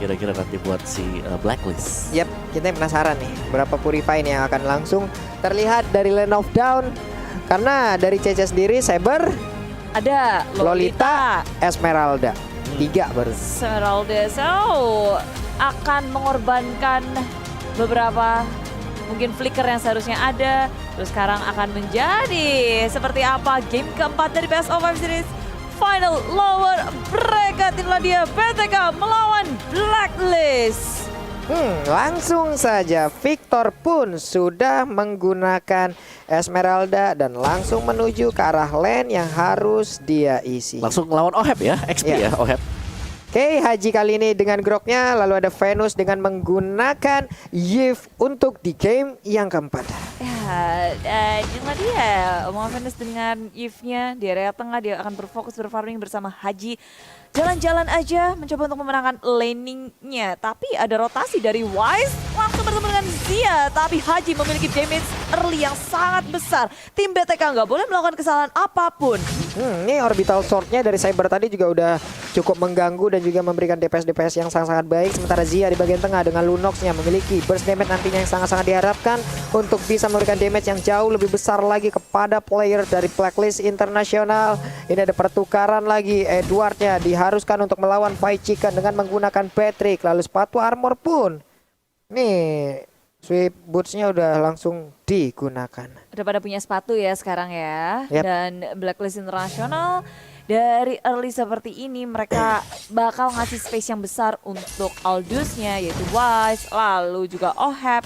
kira-kira nanti buat si Blacklist. Yap, kita penasaran nih berapa Purify ini yang akan langsung terlihat dari Land of Dawn. Karena dari CC sendiri Saber, Ada Lolita, Esmeralda. 3 baru. Esmeralda akan mengorbankan beberapa mungkin flicker yang seharusnya ada. Terus sekarang akan menjadi seperti apa game keempat dari Best of 5 Series Final Lower Bracket. Inilah dia BTK melawan Blacklist. Langsung saja Victor pun sudah menggunakan Esmeralda dan langsung menuju ke arah lane yang harus dia isi. Langsung lawan Oheb ya, XP ya Oheb. Oke, Haji kali ini dengan groknya, lalu ada Venus dengan menggunakan Yves untuk di game yang keempat. Ya, dan inilah dia omongan Venus dengan Yves-nya di area tengah. Dia akan berfokus berfarming bersama Haji. Jalan-jalan aja mencoba untuk memenangkan laning-nya. Tapi ada rotasi dari Wise langsung bertemu dengan Zia. Tapi Haji memiliki damage early yang sangat besar. Tim BTK nggak boleh melakukan kesalahan apapun. Ini orbital sword-nya dari Cyber tadi juga udah cukup mengganggu dan juga memberikan DPS-DPS yang sangat-sangat baik. Sementara Zia di bagian tengah dengan Lunox-nya memiliki burst damage nantinya yang sangat-sangat diharapkan untuk bisa memberikan damage yang jauh lebih besar lagi kepada player dari Blacklist Internasional. Ini ada pertukaran lagi, Edward-nya diharuskan untuk melawan Fight Chicken dengan menggunakan Patrick. Lalu sepatu armor pun nih sweep boots-nya udah langsung digunakan. Udah pada punya sepatu ya sekarang ya. Yep. Dan Blacklist Internasional dari early seperti ini mereka bakal ngasih space yang besar untuk Aldous-nya yaitu Wise, lalu juga Oheb.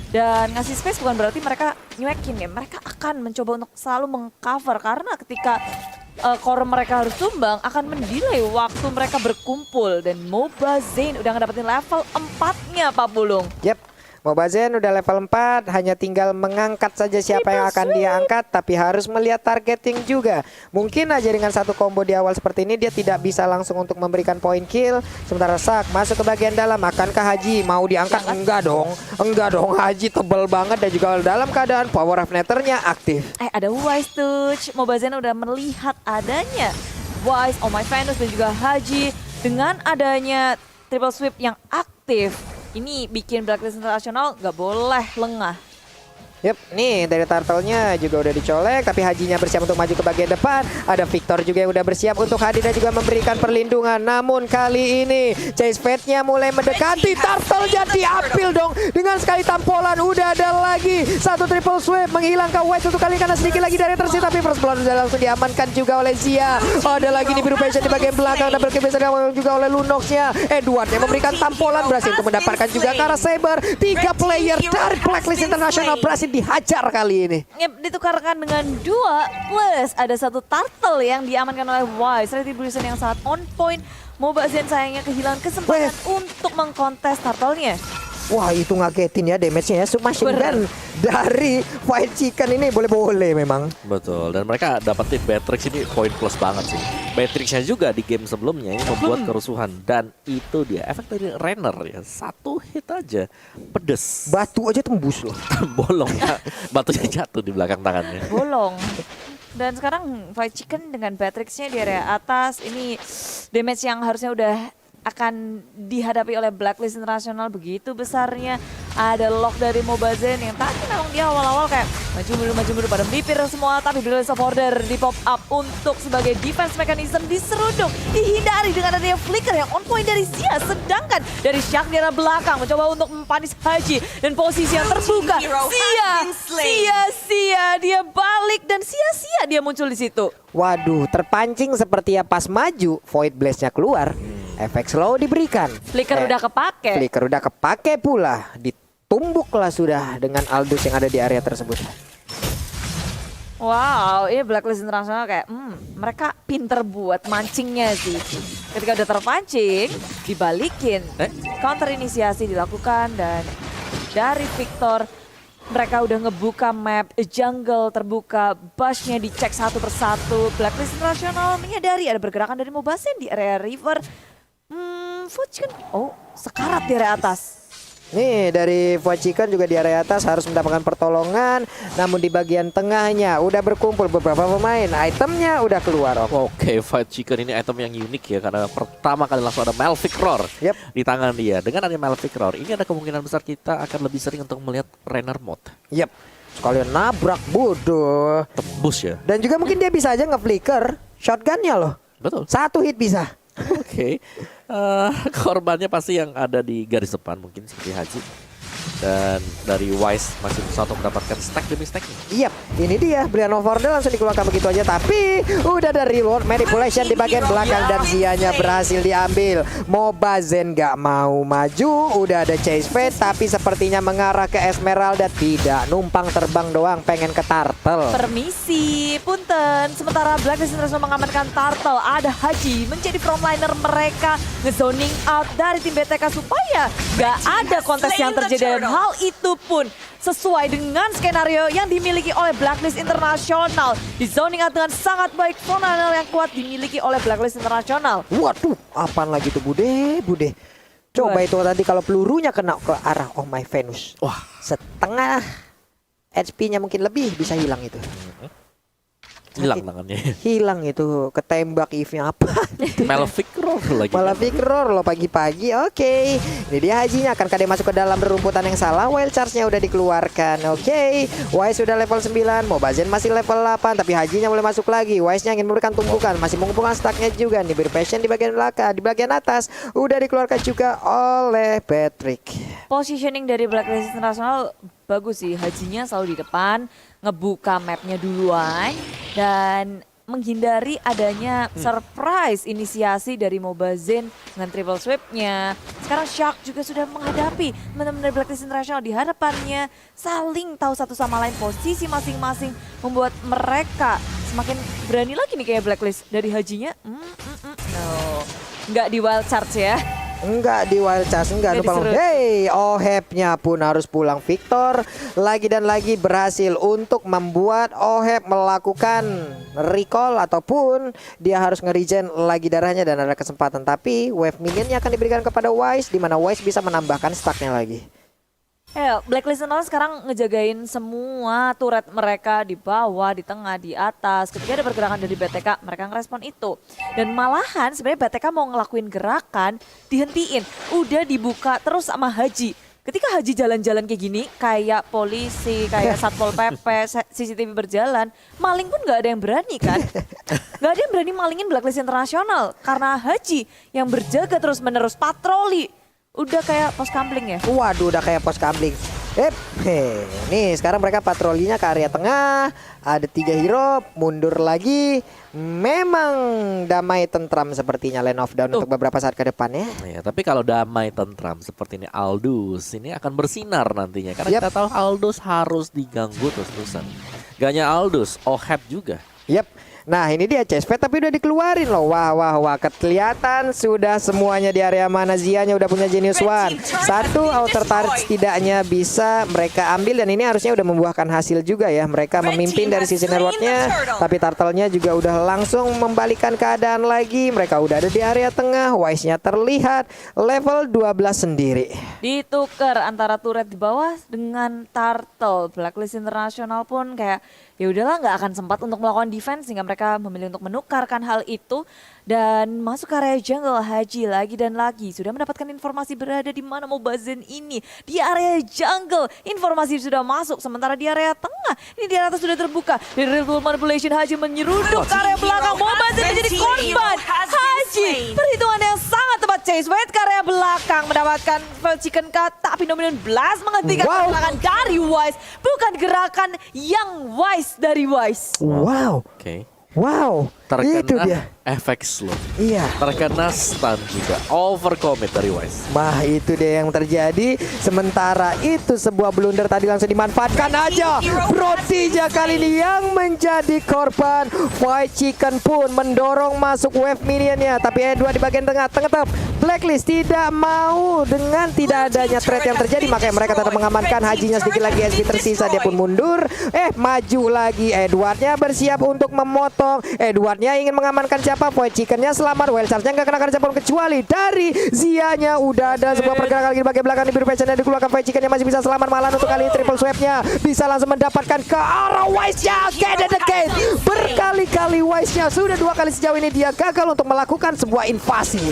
Dan ngasih space bukan berarti mereka nyuekin ya. Mereka akan mencoba untuk selalu mengcover karena ketika core mereka harus tumbang akan mendelay waktu mereka berkumpul. Dan Mobazane udah ngedapetin level 4-nya Pak Pulung. Yep. Mobazane udah level 4, hanya tinggal mengangkat saja siapa yang akan dia angkat, tapi harus melihat targeting juga. Mungkin aja dengan satu combo di awal seperti ini dia tidak bisa langsung untuk memberikan point kill. Sementara Sak masuk ke bagian dalam, akankah Haji mau diangkat? Enggak dong, Haji tebel banget dan juga dalam keadaan power of nethernya aktif. Ada Wise Touch, Mobazane udah melihat adanya Wise, Oh My Venus dan juga Haji. Dengan adanya triple sweep yang aktif, ini bikin Blacklist Internasional nggak boleh lengah. Yep, nih dari turtle-nya juga udah dicolek, tapi Hajinya bersiap untuk maju ke bagian depan. Ada Victor juga yang udah bersiap untuk hadir dan juga memberikan perlindungan. Namun kali ini Chase Fate-nya mulai mendekati, turtle-nya diambil dong dengan sekali tampolan. Udah ada lagi satu triple sweep menghilangkan White untuk kali karena sedikit lagi dari tersisa, tapi first blood udah langsung diamankan juga oleh Zia. Ada lagi nih biru passion di bagian belakang, double kill bisa juga oleh Lunox-nya. Edward yang memberikan tampolan berhasil untuk mendapatkan juga ke arah Saber. 3 player dari Blacklist International berhasil dihajar kali ini. Yep, ditukarkan dengan 2 plus ada satu turtle yang diamankan oleh Wise. Retribution yang sangat on point. Mobazane sayangnya kehilangan kesempatan untuk mengkontes turtle-nya. Wah, itu ngagetin ya damage-nya ya. Submachine gun dari Fight Chicken ini boleh-boleh memang. Betul, dan mereka dapetin Beatrix ini poin plus banget sih. Beatrixnya juga di game sebelumnya ini membuat kerusuhan. Dan itu dia efek dari Renner ya. Satu hit aja, pedes. Batu aja tembus loh. Bolong ya, batunya jatuh di belakang tangannya. Bolong. Dan sekarang Fight Chicken dengan Beatrix-nya di area atas. Ini damage yang harusnya udah akan dihadapi oleh Blacklist Internasional begitu besarnya. Ada lock dari Mobazane yang tadi memang dia awal-awal kayak maju mundur pada melipir semua, tapi Release of Order di pop up untuk sebagai defense mechanism diseruduk, dihindari dengan adanya flicker yang on point dari Zia. Sedangkan dari Shaq di arah belakang mencoba untuk mempanis Haji dan posisi yang terbuka. Sia dia balik dan sia-sia dia muncul di situ. Waduh, terpancing seperti ya pas maju, Void Blast-nya keluar. Efek slow diberikan. Flicker udah kepake. Flicker udah kepake pula. Ditumbuklah sudah dengan Aldous yang ada di area tersebut. Wow, ini Blacklist Internasional kayak mereka pinter buat mancingnya sih. Ketika udah terpancing, dibalikin. Counter inisiasi dilakukan dan dari Victor mereka udah ngebuka map jungle terbuka, bush-nya dicek satu persatu. Blacklist Internasional menyadari ada pergerakan dari Mobazane di area river. Fudge kan, sekarat di area atas. Nih dari Void Chicken juga di area atas harus mendapatkan pertolongan. Namun di bagian tengahnya udah berkumpul beberapa pemain. Itemnya udah keluar. Oke, Void Chicken ini item yang unik ya, karena pertama kali langsung ada Malefic Roar di tangan dia. Dengan ada Malefic Roar, ini ada kemungkinan besar kita akan lebih sering untuk melihat Rainer mode. Yap. Sekalian nabrak bodoh. Tebus ya. Dan juga mungkin dia bisa aja nge-flicker shotgunnya loh. Betul. 1 hit bisa. Oke. Korbannya pasti yang ada di garis depan mungkin seperti Haji. Dan dari Wise masih berusaha untuk mendapatkan stack demi stack. Yap, ini dia Brian of Order langsung dikeluarkan begitu aja. Tapi udah ada reward manipulation di bagian belakang dan Zia-nya berhasil diambil. Mobazen gak mau maju. Udah ada Chase Fate tapi sepertinya mengarah ke Esmeralda. Tidak, numpang terbang doang, pengen ke Turtle. Permisi, punten. Sementara Blacklist International mengamankan Turtle, ada Haji menjadi frontliner mereka, ngezoning out dari tim BTK supaya gak ada kontes yang terjadi. Dan hal itu pun sesuai dengan skenario yang dimiliki oleh Blacklist International. Di zoning out dengan sangat baik, frontliner yang kuat dimiliki oleh Blacklist International. Waduh, apaan lagi tuh Bude? Coba itu tadi kalau pelurunya kena ke arah Oh My Venus. Wah, Setengah HP-nya mungkin lebih bisa hilang itu. hilang tangannya. Hilang itu, ketembak Eve-nya apa? Malefic Roar lagi. Malefic Roar loh pagi-pagi. Oke. Ini dia Hajinya, akan kadang masuk ke dalam rumputan yang salah. Wild Charge-nya udah dikeluarkan. Oke. Wise sudah level 9, Mobazen masih level 8, tapi Hajinya mulai masuk lagi. Wise-nya ingin memberikan tumpukan, masih mengumpulkan stacknya juga. Nih Passion di bagian belakang, di bagian atas udah dikeluarkan juga oleh Patrick. Positioning dari Blacklist International bagus sih, Hajinya selalu di depan, ngebuka mapnya duluan dan menghindari adanya surprise inisiasi dari Mobazen dengan triple sweep-nya. Sekarang Shark juga sudah menghadapi teman-teman dari Blacklist International di hadapannya, saling tahu satu sama lain posisi masing-masing, membuat mereka semakin berani lagi nih kayak Blacklist. Dari Hajinya, no, nggak di wild charge ya. Enggak di Wild Charge, enggak lupa. Hey, Oheb-nya pun harus pulang. Victor lagi dan lagi berhasil untuk membuat Oheb melakukan recall ataupun dia harus nge-regen lagi darahnya dan ada kesempatan. Tapi wave minionnya akan diberikan kepada Wise, di mana Wise bisa menambahkan stacknya lagi. Blacklist International sekarang ngejagain semua turret mereka di bawah, di tengah, di atas. Ketika ada pergerakan dari BTK, mereka ngerespon itu. Dan malahan sebenarnya BTK mau ngelakuin gerakan, dihentiin. Udah dibuka terus sama Haji. Ketika Haji jalan-jalan kayak gini, kayak polisi, kayak Satpol PP, CCTV berjalan, maling pun gak ada yang berani kan? Gak ada yang berani malingin Blacklist International. Karena Haji yang berjaga terus-menerus patroli. Udah kayak pos kamling ya? Waduh, udah kayak pos kamling. Nih sekarang mereka patrolinya ke area tengah. Ada 3 hero, mundur lagi. Memang damai tentram sepertinya Land of Dawn untuk beberapa saat ke depan ya. Ya, tapi kalau damai tentram seperti ini Aldous ini akan bersinar nantinya. Karena kita tahu Aldous harus diganggu terus-terusan. Gak hanya Aldous, Oheb juga. Nah ini dia Chase Fate tapi udah dikeluarin loh. Wah, kelihatan sudah semuanya di area mana. Zia-nya udah punya Genius One. 1 outer turret setidaknya bisa mereka ambil. Dan ini harusnya udah membuahkan hasil juga ya. Mereka memimpin dari sisi networknya. Tapi Turtle-nya juga udah langsung membalikan keadaan lagi. Mereka udah ada di area tengah. Wise-nya terlihat level 12 sendiri. Ditukar antara turret di bawah dengan Turtle. Blacklist International pun kayak ya udahlah nggak akan sempat untuk melakukan defense sehingga mereka memilih untuk menukarkan hal itu dan masuk ke area jungle. Haji lagi dan lagi sudah mendapatkan informasi berada di mana Mobazen ini di area jungle. Informasi sudah masuk sementara di area tengah ini di atas sudah terbuka. Dari real manipulation Haji menyeruduk ke area belakang. Mobazen menjadi korban. Haji perhitungan yang sangat tepat. Chase Fate ke area belakang mendapatkan Wild Chicken cut tapi Dominion Blast menghentikan gerakan dari Wise, bukan gerakan yang Wise dari Wise. Wow, Terkena itu dia efek slow. Iya. Terkena stun juga. Overcommit dari Wise. Bah itu dia yang terjadi. Sementara itu sebuah blunder tadi langsung dimanfaatkan aja. Protija kali ini yang menjadi korban. Void Chicken pun mendorong masuk wave minionnya. Tapi E2 di bagian tengah tetap Blacklist tidak mau dengan tidak adanya trade yang terjadi, makanya mereka tetap mengamankan. Hajinya sedikit lagi SP tersisa, dia pun mundur. Maju lagi. Edwardnya bersiap untuk memotong. Edwardnya ingin mengamankan siapa? Void Chickennya selamat. Wild Charge-nya nggak kenakan siapapun kecuali dari Zia-nya. Udah ada sebuah pergerakan lagi di bagian belakang di biru passion yang dikeluarkan. Void Chicken yang masih bisa selamat, malah untuk kali ini triple swap-nya bisa langsung mendapatkan ke arah Wise-nya. Get the gate. Berkali-kali Wise-nya sudah 2 kali sejauh ini dia gagal untuk melakukan sebuah invasi.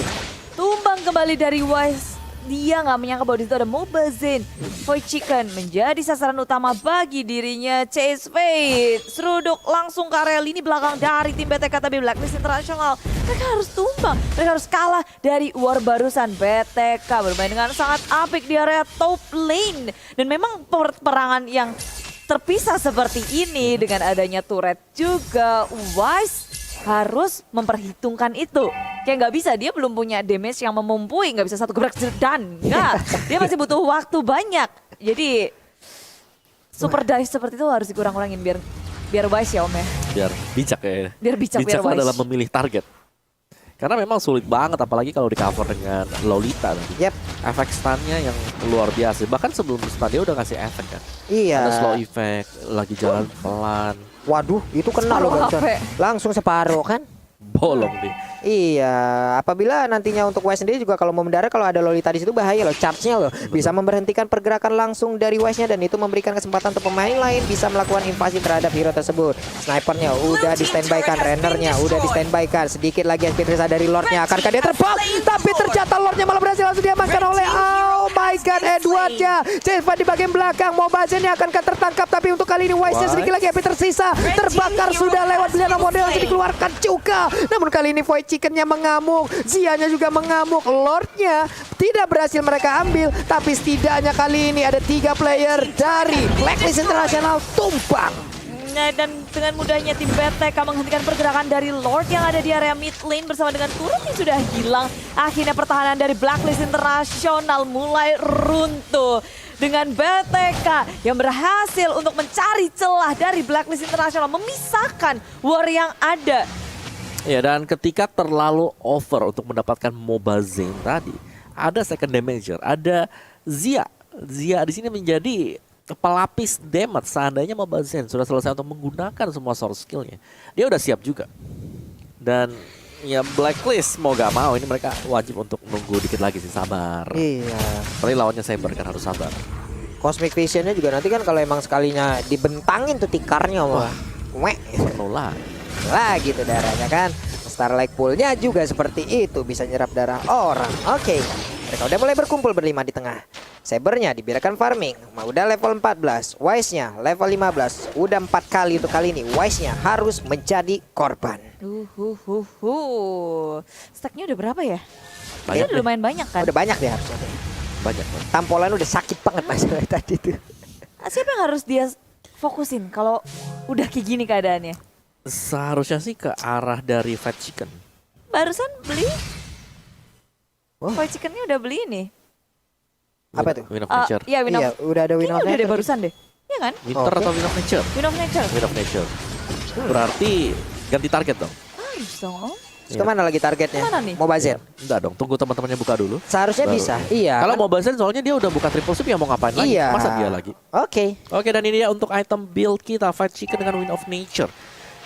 Tumbang kembali dari Wise. Dia nggak menyangka bahwa di situ ada Mobazin. Void Chicken menjadi sasaran utama bagi dirinya. Chase Fate seruduk langsung ke area lini belakang dari tim BTK, tapi Blacklist International mereka harus tumbang. Mereka harus kalah dari war barusan. BTK bermain dengan sangat apik di area top lane. Dan memang peperangan yang terpisah seperti ini dengan adanya turret juga, Wise harus memperhitungkan itu. Kayak nggak bisa, dia belum punya damage yang memumpui, nggak bisa satu gebrak dan enggak. Dia masih butuh waktu banyak. Jadi super dive seperti itu harus dikurang-kurangin biar Wise ya Om ya. Biar bijak ya. Biar bijak, biar Bijaklah wise. dalam memilih target. Karena memang sulit banget, apalagi kalau di cover dengan Lolita nanti. Yep. Efek stunnya yang luar biasa. Bahkan sebelum stun dia udah kasih efek kan. Iya. Ada slow effect, lagi jalan pelan. Waduh, itu kena loh Separuh Bocor. HP. Langsung separuh kan? Bolong deh. Iya, apabila nantinya untuk Wise sendiri juga kalau mau mendarat, kalau ada Lolita di situ bahaya loh, charge-nya loh. Bisa memberhentikan pergerakan langsung dari Wise-nya dan itu memberikan kesempatan untuk pemain lain bisa melakukan invasi terhadap hero tersebut. Snipernya udah di standby-kan, Rennernya udah di standby-kan. Sedikit lagi SP tersisa dari Lordnya, akankah dia terbang? Tapi ternyata Lordnya malah berhasil langsung diamankan oleh, oh my god, Edwardnya. Ceva di bagian belakang, Mobazin-nya akankah tertangkap, tapi untuk kali ini Wise-nya sedikit lagi SP tersisa. Terbakar sudah lewat pilihan model yang dikeluarkan juga. Namun kali ini Void Chicken-nya mengamuk, Zia-nya juga mengamuk, Lord-nya tidak berhasil mereka ambil, tapi setidaknya kali ini ada 3 player dari Blacklist International tumbang. Nah, dan dengan mudahnya tim BTK menghentikan pergerakan dari Lord yang ada di area mid lane bersama dengan turret yang sudah hilang. Akhirnya pertahanan dari Blacklist International mulai runtuh. Dengan BTK yang berhasil untuk mencari celah dari Blacklist International, memisahkan war yang ada. Ya, dan ketika terlalu over untuk mendapatkan Mobazin tadi, ada second damager, ada Zia. Zia di sini menjadi pelapis damage. Seandainya Mobazin sudah selesai untuk menggunakan semua source skillnya, dia udah siap juga. Dan ya Blacklist mau gak mau ini mereka wajib untuk nunggu dikit lagi sih, sabar. Iya. Apalagi lawannya Saber kan harus sabar. Cosmic Vision-nya juga nanti kan kalau emang sekalinya dibentangin tuh tikarnya mah. Penuh lah. Lagi tuh darahnya kan. Starlight Pool-nya juga seperti itu, bisa nyerap darah orang. Oke, mereka udah mulai berkumpul berlima di tengah. Sabernya dibiarkan farming, udah level 14. Wise-nya level 15. Udah 4 kali untuk kali ini Wise-nya harus menjadi korban. Stacknya udah berapa ya? Banyak Udah deh. lumayan banyak kan? Udah banyak deh harusnya. Banyak banget. Tampolan udah sakit banget masalah tadi tuh. Siapa yang harus dia fokusin kalau udah kayak gini keadaannya? Seharusnya sih ke arah dari Fat Chicken. Barusan beli? Oh. Void Chicken-nya udah beli nih. Apa tuh? Win of Nature. Iya, Win of Iya, udah ada Win Kayaknya of udah deh Nature. barusan deh. Iya kan? Winter Oke. atau Win of Nature? Win of Nature. Win of Nature. Berarti ganti target dong. Harus dong Om. Terus kemana lagi targetnya? Kemana nih? Mobazir. Enggak dong, tunggu teman-temannya buka dulu. Seharusnya Baru. bisa. Iya. Kalau kan? mau Mobazin soalnya dia udah buka triple sweep ya mau ngapain lagi? Iya. Masa dia lagi? Oke. Oke, dan ini dia untuk item build kita, Fight Chicken dengan Win of Nature.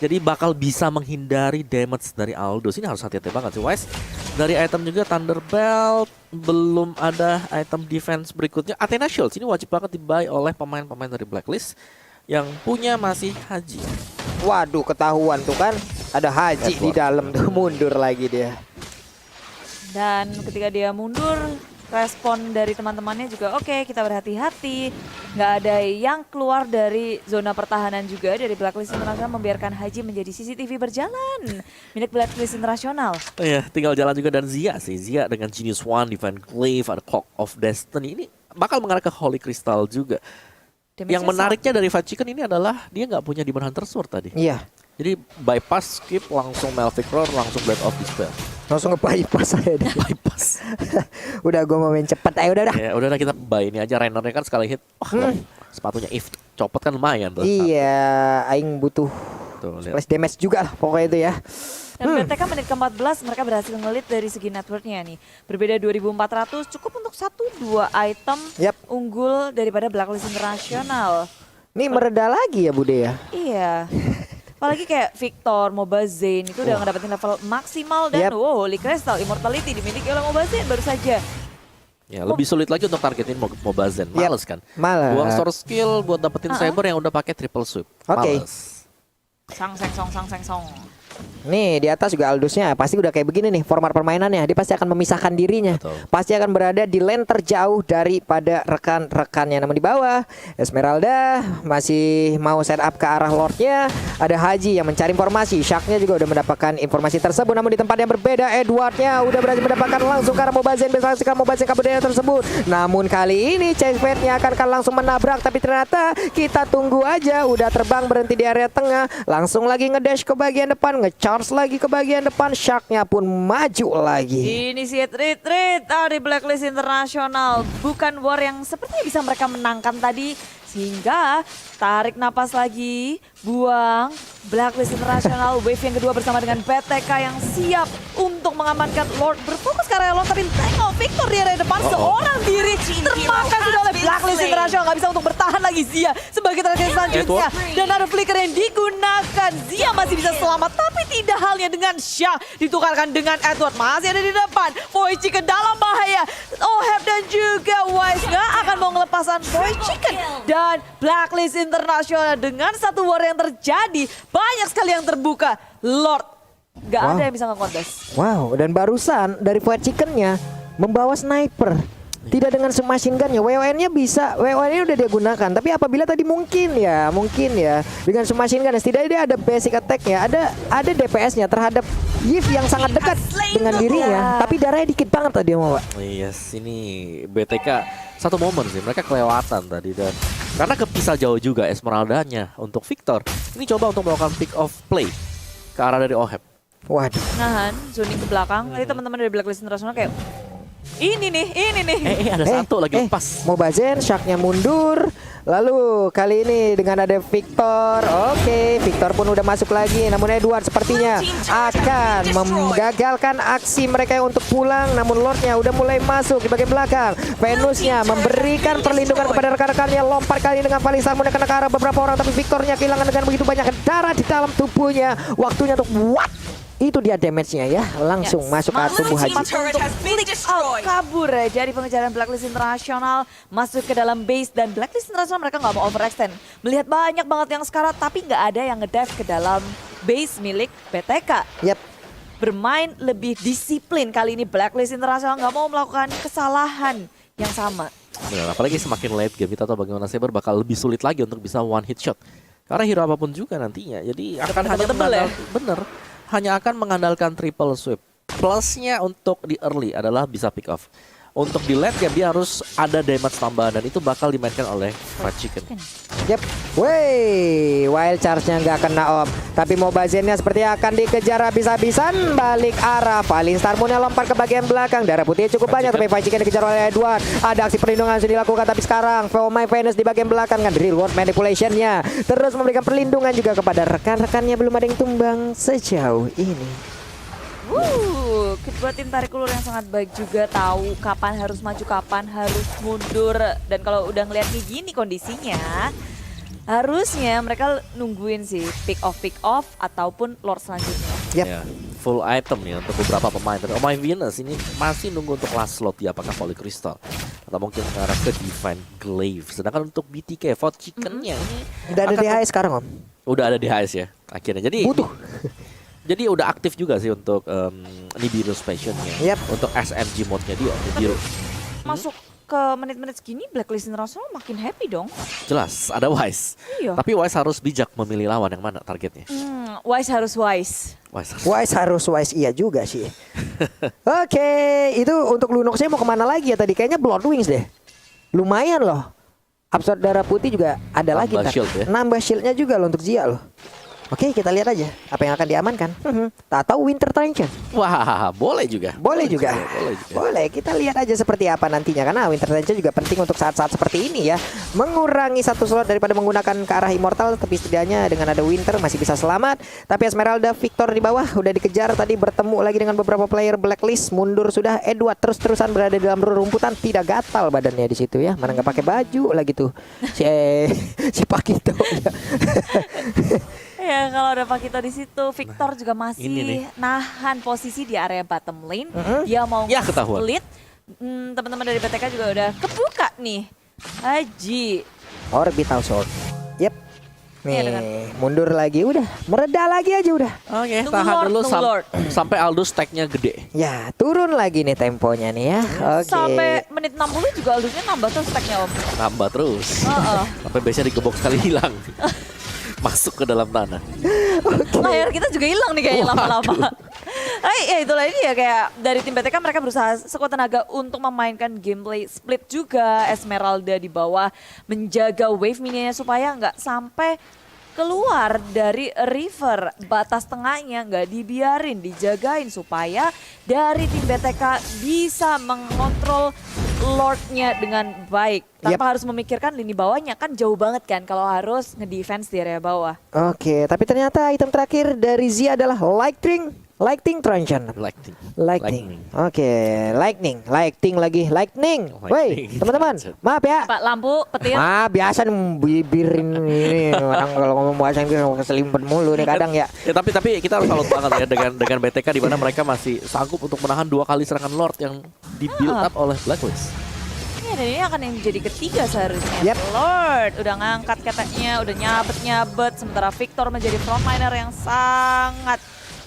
Jadi bakal bisa menghindari damage dari Aldous. Ini harus hati-hati banget sih, Wise. Dari item juga Thunderbelt, belum ada item defense berikutnya. Athena Shields ini wajib banget dibuy oleh pemain-pemain dari Blacklist yang punya masih Haji. Waduh, ketahuan tuh kan. Ada Haji di Edward. dalam tuh, mundur lagi dia. Dan ketika dia mundur, respon dari teman-temannya juga oke, kita berhati-hati. Nggak ada yang keluar dari zona pertahanan juga dari Blacklist International, membiarkan Haji menjadi CCTV berjalan milik Blacklist International. Oh ya, tinggal jalan juga dan Zia sih. Zia dengan Genius One, Divine Glaive, ada Clock of Destiny. Ini bakal mengarah ke Holy Crystal juga. Damage-nya Yang menariknya dari Fight Chicken ini adalah dia nggak punya Demon Hunter Sword tadi. Iya. Jadi bypass, skip, langsung Melvic Roar, langsung Blade of Despair. Langsung nge-bypass saya deh. Bypass. Udah gue mau main cepet ayo udah. Ya udah kita buy ini aja, Rainernya kan sekali hit. Wah, sepatunya if copot kan lumayan tuh. Iya, aing butuh Tuh, lihat. splash damage juga lah pokoknya itu ya. Dan BTK menit ke-14 mereka berhasil ngelit dari segi networknya nih. Berbeda 2400 cukup untuk 1-2 item Yap. unggul daripada Blacklist Internasional. Nih mereda lagi ya Bude ya. Iya. Apalagi kayak Victor, Mobazane itu udah ngedapetin level maksimal dan Yap. Holy Crystal Immortality dimiliki oleh Mobazane baru saja. Ya, lebih sulit lagi untuk targetin Mobazane. Males kan? Males. Buang source skill buat dapetin Saber yang udah pakai triple sweep. Oke. Males. Sang seng song. Nih di atas juga Aldusnya pasti udah kayak begini nih format permainannya. Dia pasti akan memisahkan dirinya. Betul. Pasti akan berada di lane terjauh daripada rekan-rekannya. Namun di bawah Esmeralda masih mau set up ke arah Lordnya. Ada Haji yang mencari informasi. Sharknya juga udah mendapatkan informasi tersebut. Namun di tempat yang berbeda Edwardnya udah berhasil mendapatkan langsung ke arah Mobazane. Berhasil Mobazane kabudaya tersebut. Namun kali ini Chase Fate-nya akan langsung menabrak. Tapi ternyata kita tunggu aja. Udah terbang berhenti di area tengah. Langsung lagi ngedash ke bagian depan. Nge-charge lagi ke bagian depan. Sharknya pun maju lagi. Initiate retreat dari Blacklist Internasional. Bukan war yang sepertinya bisa mereka menangkan tadi. Sehingga tarik napas lagi, buang Blacklist Internasional wave yang kedua bersama dengan BTK yang siap untuk mengamankan Lord. Berfokus ke area Lord tapi tengok Victor di area depan seorang diri termakan sudah oleh Blacklist Internasional. Gak bisa untuk bertahan lagi Zia sebagai target selanjutnya. Dan ada flicker yang digunakan. Zia masih bisa selamat tapi tidak halnya dengan Shah. Ditukarkan dengan Edward masih ada di depan. Boy Chicken dalam bahaya. Oheb dan juga Wise gak akan mau ngelepasan Boy Chicken. Dan Blacklist Internasional dengan satu war yang terjadi. Banyak sekali yang terbuka. Lord gak ada yang bisa ngekontes. Wow, dan barusan dari Fried Chicken-nya membawa sniper. Tidak dengan submachine gun-nya. WON-nya bisa, WON-nya udah dia gunakan. Tapi apabila tadi mungkin ya dengan submachine gun setidaknya dia ada basic attack-nya, ada DPS-nya terhadap Yif yang sangat dekat dengan dirinya. Tapi darahnya dikit banget tadi mau, Pak. Yes, ini BTK satu momen sih mereka kelewatan tadi dan karena kepisah jauh juga Esmeraldanya untuk Victor. Ini coba untuk melakukan pick off play ke arah dari Oheb. Waduh. Nahan, zoning ke belakang. Tadi teman-teman dari Blacklist Internasional kayak ini nih. Ada satu lagi lepas. Mobazane, Sharknya mundur. Lalu kali ini dengan ada Victor. Oke, Victor pun udah masuk lagi. Namun Edward sepertinya akan menggagalkan aksi mereka untuk pulang. Namun Lordnya udah mulai masuk di bagian belakang. Venusnya memberikan perlindungan kepada rekan-rekannya. Lompat kali ini dengan Paling Salmon kena ke arah beberapa orang. Tapi Victornya kehilangan dengan begitu banyak darah di dalam tubuhnya. Waktunya untuk what? Itu dia damage-nya ya. Langsung masuk ke tubuh Haji. Untuk flick out kabur ya dari pengejaran Blacklist Internasional masuk ke dalam base dan Blacklist Internasional mereka nggak mau overextend. Melihat banyak banget yang sekarat tapi nggak ada yang ngedive ke dalam base milik BTK. Yap. Bermain lebih disiplin kali ini Blacklist Internasional nggak mau melakukan kesalahan yang sama. Benar, apalagi semakin late game kita tahu bagaimana Saber bakal lebih sulit lagi untuk bisa one hit shot. Karena hero apapun juga nantinya. Jadi akan hanya tebel-tebel ya? hanya akan mengandalkan triple sweep. Plusnya untuk di early adalah bisa pick off. Untuk di late game dia harus ada damage tambahan dan itu bakal dimainkan oleh Fried Chicken. Yep. Wey, wild charge-nya nggak kena om. Tapi Mobazane-nya seperti akan dikejar habis-habisan. Balik arah. Paling Starmoon-nya lompat ke bagian belakang. Darah putihnya cukup banyak. Tapi Fried Chicken dikejar oleh Edward. Ada aksi perlindungan yang sudah dilakukan. Tapi sekarang My Venus di bagian belakang kan real world manipulation-nya. Terus memberikan perlindungan juga kepada rekan-rekannya. Belum ada yang tumbang sejauh ini. Kedua tim tarik ulur yang sangat baik juga tahu kapan harus maju, kapan harus mundur. Dan kalau udah ngeliat nih gini kondisinya, harusnya mereka nungguin sih pick off ataupun Lord selanjutnya. Yep. Ya, full item ya untuk beberapa pemain. Tapi My Venus ini masih nunggu untuk last slot ya, apakah Holy Crystal atau mungkin mengarah ke Divine Glaive. Sedangkan untuk BTK Fried Chicken-nya ini Udah ada di HS sekarang om. udah ada di HS ya akhirnya. Jadi Butuh. Jadi udah aktif juga sih untuk Nibiru's Passion-nya. Yep. Untuk SMG mode-nya dia Nibiru. Masuk ke menit-menit segini Blacklist International makin happy dong. Jelas ada Wise. Iya. Tapi Wise harus bijak memilih lawan yang mana targetnya. Wise harus wise. Wise harus wise iya juga sih. Oke, itu untuk Lunox-nya mau kemana lagi ya tadi? Kayaknya Blood Wings deh. Lumayan loh. Absorb darah putih juga ada lagi. Nambah shield ya. Nambah shieldnya juga loh untuk Zia loh. Oke, kita lihat aja apa yang akan diamankan. Tak tahu Winter Trencher. Wah, boleh juga. Boleh juga. Boleh juga. Boleh, kita lihat aja seperti apa nantinya. Karena Winter Trencher juga penting untuk saat-saat seperti ini ya. Mengurangi satu slot daripada menggunakan ke arah Immortal. Tapi setidaknya dengan ada Winter masih bisa selamat. Tapi Esmeralda, Victor di bawah udah dikejar. Tadi bertemu lagi dengan beberapa player Blacklist. Mundur sudah. Edward terus-terusan berada di dalam rumputan. Tidak gatal badannya di situ ya. Mana nggak pakai baju lagi tuh. Si Pakito. Ya kalau ada Pakito di situ, Victor juga masih ini nih. nahan posisi di area bottom lane. Dia mau Ya, ketahuan. split. Teman-teman dari BTK juga udah kebuka nih. Haji. Orbital Sword. Yep. Nih, Iya, dengan- mundur lagi udah. Mereda lagi aja udah. Oke, Tunggu tahan Lord, dulu tunggu Lord. sampai Aldo stacknya gede. Ya, turun lagi nih temponya nih ya. Oke. Sampai menit 60 juga Aldusnya nambah tuh stacknya Om. Nambah terus. Heeh. Sampai biasanya digebok sekali hilang. Masuk ke dalam tanah. Layar kita juga hilang nih kayaknya lama-lama. Ya itulah ini ya kayak dari tim BTK mereka berusaha sekuat tenaga untuk memainkan gameplay split juga. Esmeralda di bawah menjaga wave mininya supaya nggak sampai keluar dari river. Batas tengahnya nggak dibiarin, dijagain supaya dari tim BTK bisa mengontrol Lordnya dengan baik. Tanpa harus memikirkan lini bawahnya, kan jauh banget kan kalau harus ngedefense di area bawah. Oke, tapi ternyata item terakhir dari Z adalah Lightning Truncheon. Lightning. Lightning. Oke, Lightning lagi. Lightning. Woi, teman-teman, maaf ya. Pak lampu, petir. Biasa nih bibirin ini orang kalau ngomong bahasa Inggris keselimpet mulu nih kadang ya. Ya, tapi kita harus salut banget ya dengan BTK di mana mereka masih sanggup untuk menahan 2 kali serangan Lord yang di build up oleh Blacklist. Iya, dan ini akan yang jadi ketiga seharusnya. Yep. Lord udah ngangkat keteknya, udah nyabet-nyabet. Sementara Victor menjadi frontliner yang sangat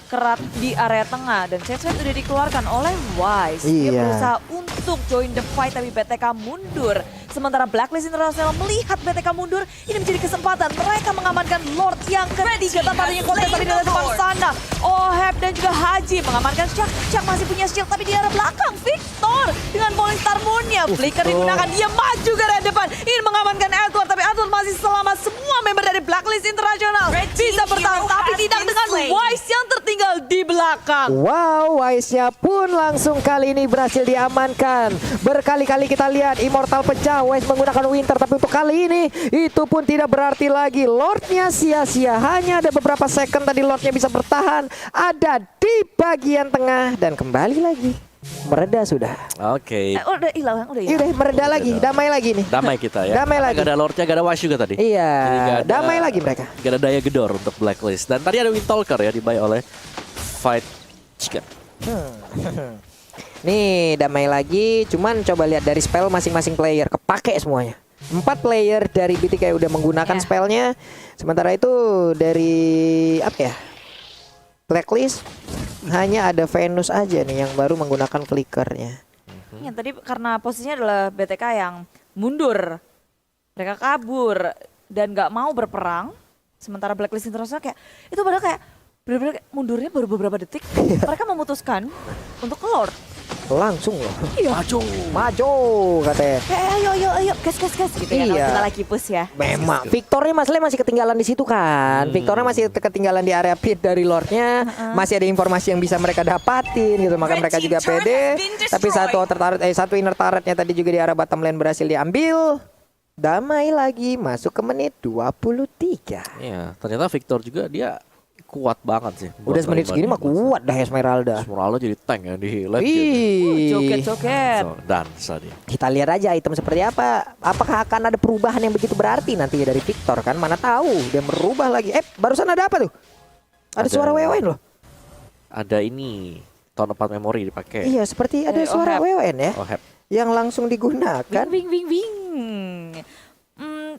kerap di area tengah. Dan Chesvet udah dikeluarkan oleh Wise. Dia Iya. berusaha untuk join the fight tapi BTK mundur. Sementara Blacklist International melihat BTK mundur, ini menjadi kesempatan mereka mengamankan Lord yang ketiga tanpa adanya kontes tapi dari depan sana. Oheb dan juga Haji mengamankan Shaq. Shaq masih punya shield tapi di arah belakang. Victor dengan Falling Star Moon-nya. Flicker digunakan, dia maju ke area depan. Ini mengamankan Edward tapi Edward masih selamat. Semua member dari Blacklist International bisa bertahan tapi tidak dengan Wise yang tertinggal di belakang. Wow, Wise-nya pun langsung kali ini berhasil diamankan. Berkali-kali kita lihat Immortal pecah, Wise menggunakan Winter, tapi untuk kali ini itu pun tidak berarti lagi. Lordnya sia-sia, hanya ada beberapa second tadi Lordnya bisa bertahan. Ada di bagian tengah dan kembali lagi. Mereda sudah. Oke. Udah hilang, udah Iya hilang. udah mereda lagi, damai lagi nih. Damai kita ya. Damai lagi. Gak ada Lordnya, gak ada Wash juga tadi. Iya, Jadi nggak ada- damai lagi mereka. Gak ada daya gedor untuk Blacklist. Dan tadi ada Windtalker ya dibayar oleh Fight Chicken. Nih damai lagi, cuman coba lihat dari spell masing-masing player kepake semuanya. 4 player dari BTK udah menggunakan Ya. spellnya. Sementara itu dari apa ya? Blacklist hanya ada Venus aja nih yang baru menggunakan flickernya. Yang tadi karena posisinya adalah BTK yang mundur. Mereka kabur dan nggak mau berperang. Sementara Blacklist International kayak itu padahal kayak benar-benar kayak mundurnya baru beberapa detik. Mereka memutuskan untuk ke Lord. Langsung loh. Iya. Maju katanya. Kayak ayo gas gitu ya kalau Iya. kita lagi push ya. Memang Victornya masalahnya masih ketinggalan di situ kan. Victornya masih ketinggalan di area pit dari Lordnya. Masih ada informasi yang bisa mereka dapatin gitu. Maka mereka juga pede. Tapi satu inner turretnya tadi juga di arah bottom lane berhasil diambil. Damai lagi masuk ke menit 23. Iya, ternyata Victor juga dia kuat banget sih. Udah semenit segini mah kuat dah Esmeralda. Esmeralda jadi tank ya di late game. Ih. Joget-joget. So, dansa dia. Kita lihat aja item seperti apa. Apakah akan ada perubahan yang begitu berarti nanti dari Victor kan? Mana tahu dia merubah lagi. Barusan ada apa tuh? Ada suara WWN loh. Ada ini tahun 4 memori dipakai. Iya, seperti ada Dari suara Oheb. WWN ya. Oh, Yang langsung digunakan. Wing.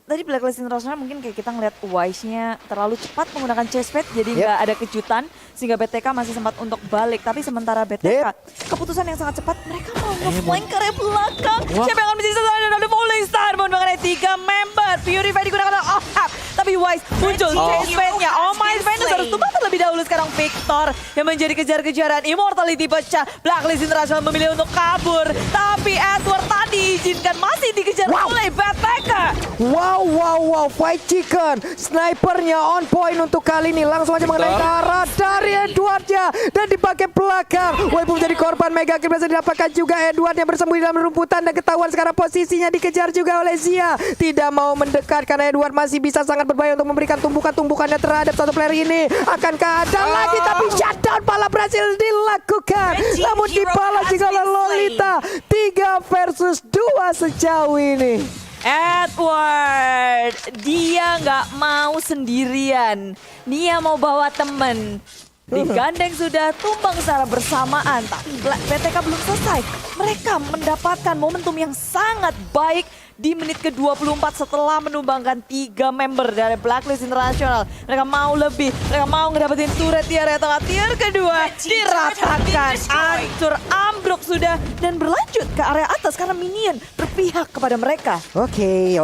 Tadi Blacklist International mungkin kayak kita ngeliat Wise-nya terlalu cepat menggunakan chase fade jadi nggak ada kejutan sehingga BTK masih sempat untuk balik. Tapi sementara BTK keputusan yang sangat cepat mereka mau nge-flank ke area belakang. Wah. Siapa yang akan menjadi sasaran dan ada Falling Star mengenai 3 member. Purify digunakan oleh Ohab. Tapi Wise muncul chase fade-nya. Oh my Venus harus tumbang terlebih terlebih dahulu sekarang Victor yang menjadi kejar-kejaran. Immortality pecah. Blacklist International memilih untuk kabur. Tapi Edward tadi izinkan masih dikejar oleh BTK. Wow, Fight Chicken. Snipernya on point untuk kali ini. Langsung aja mengenai ke arah dari Edwardnya. Dan di bagian belakang. Waifu menjadi korban mega kill berhasil didapatkan juga. Edward yang bersembunyi dalam rumputan dan ketahuan sekarang posisinya dikejar juga oleh Zia. Tidak mau mendekat karena Edward masih bisa sangat berbahaya untuk memberikan tumbukan-tumbukannya terhadap satu player ini. Akankah ada lagi tapi shutdown malah berhasil dilakukan. Namun dibalas juga oleh Lolita. 3 versus 2 sejauh ini. Edward, dia nggak mau sendirian. Dia mau bawa temen. Digandeng sudah tumbang secara bersamaan. Tapi BTK belum selesai. Mereka mendapatkan momentum yang sangat baik di menit ke-24 setelah menumbangkan 3 member dari Blacklist International. Mereka mau lebih, mereka mau ngedapetin turret di area tengah. Tier kedua diratakan, hancur, ambruk sudah dan berlanjut ke area atas karena minion berpihak kepada mereka. Oke.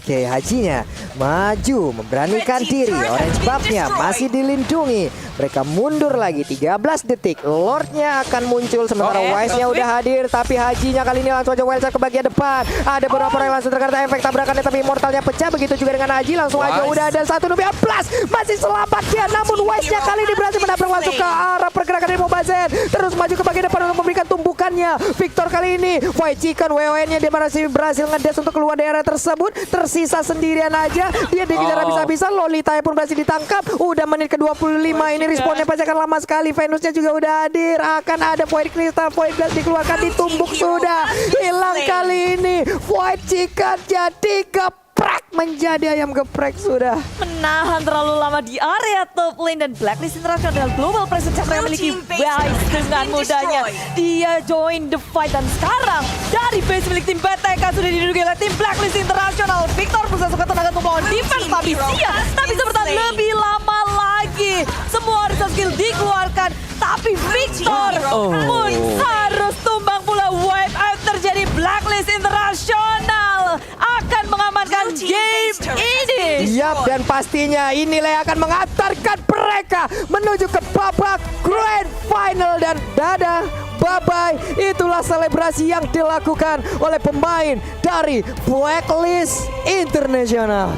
Hajinya maju memberanikan diri. Orange buff-nya masih dilindungi. Mereka mundur lagi 13 detik. Lordnya akan muncul sementara Wise-nya udah hadir. Tapi Hajinya kali ini langsung aja wild ke bagian depan. Ada beberapa orang yang langsung terkena efek tabrakannya. Tapi Immortalnya pecah. Begitu juga dengan Haji. Langsung aja udah ada satu Nubia Plus. Masih selamat dia. Namun Wise-nya kali ini berhasil menabrak masuk ke arah pergerakan dari Mobazen. Terus maju ke bagian depan untuk memberikan tumbukannya. Victor kali ini Fight Chicken WON-nya dia masih berhasil ngedes untuk keluar dari area tersebut. Tersisa sendirian aja. Dia dikejar habis-habisan. Lolita pun berhasil ditangkap. Udah menit ke-25 ini respawnnya pasti akan lama sekali. Venusnya juga udah hadir. Akan ada Void Crystal, Void Blast dikeluarkan, ditumbuk sudah. Hilang kali ini. Fight Chicken jadi geprek, menjadi ayam geprek sudah. Menahan terlalu lama di area top lane dan Blacklist International adalah global presence yang memiliki Wise dengan mudahnya. Dia join the fight dan sekarang dari base milik tim BTK sudah diduduki oleh tim Blacklist International. Victor berusaha suka tenaga untuk melawan defense tapi Zia tak bisa bertahan lebih lama lagi. Semua harus skill dikeluarkan tapi Victor pun harus tumbang pula. Wipe out terjadi. Blacklist International akan mengamankan game ini. Yap, dan pastinya inilah yang akan mengantarkan mereka menuju ke babak Grand Final. Dan dadah, bye-bye. Itulah selebrasi yang dilakukan oleh pemain dari Blacklist International.